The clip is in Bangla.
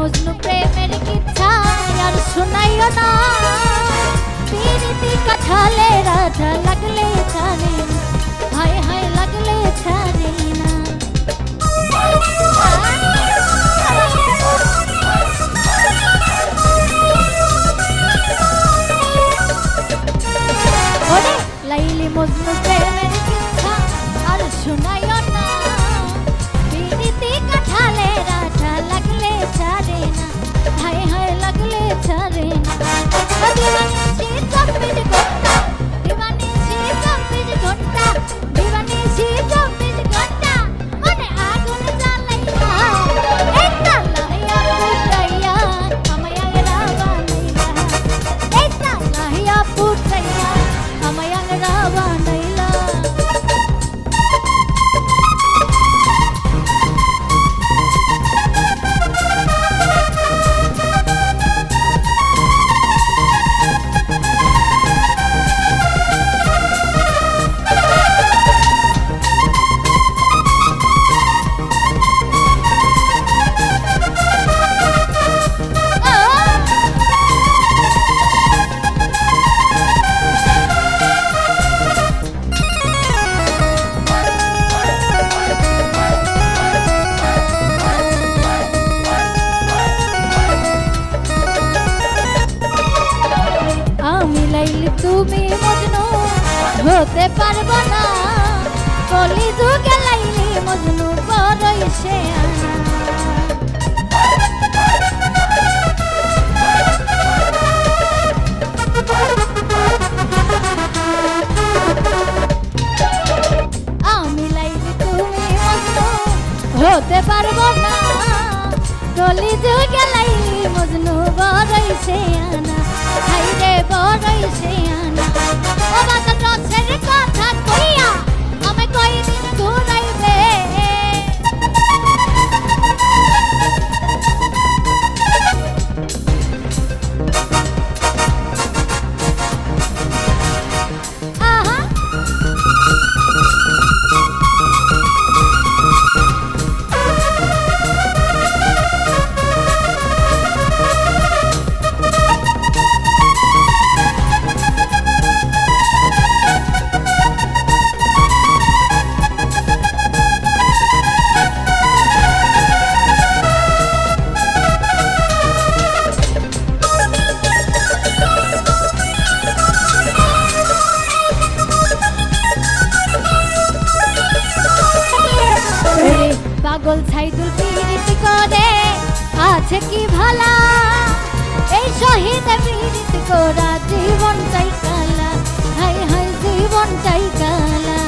মজনু প্রেমের কিচ্ছা আর শোনাইও না, পিরিতি কাঠালে রাধা লাগলে ছাড়ে না, হায় হায় লাগলে ছাড়ে না। ওরে লাইলি মজনু প্রেমের কিচ্ছা আর শোনাইও না, পিরিতি কাঠালে রাধা লাগলে ছাড়ে না, হায় হায় লাগলে ছাড়ে না। দিবানি সে 24 ঘন্টা, দিবানি সে 24 ঘন্টা, দিবানি সে 24 ঘন্টা মনে আগুন জ্বালাইয়া, এই তালাইয়া পুরাইয়া আমায় আংরা বানাইলা, এই তালাইয়া পুরাইয়া আমায় আংরা বানাইলা। তুমি মজনু হতে পারবো না, কলি যুগে লাইলি মজনু বড়ই শেয়ানা। আমি লাইলি তুমি মজনু হতে পারবো না, কলি যুগে লাইলি মজনু বড়ই শেয়ানা, হাইরে বড়ই শেয়ানা। ও বাবা রসের কথা কইয়া আমি কয়দিন ঘুরাইবে, আহা পাগল ছাইদুল পীড়িত করে আছে কি ভালা, এই শহীদ পীড়িত করা জীবনটাই কালা, হায় হায় জীবনটাই কালা।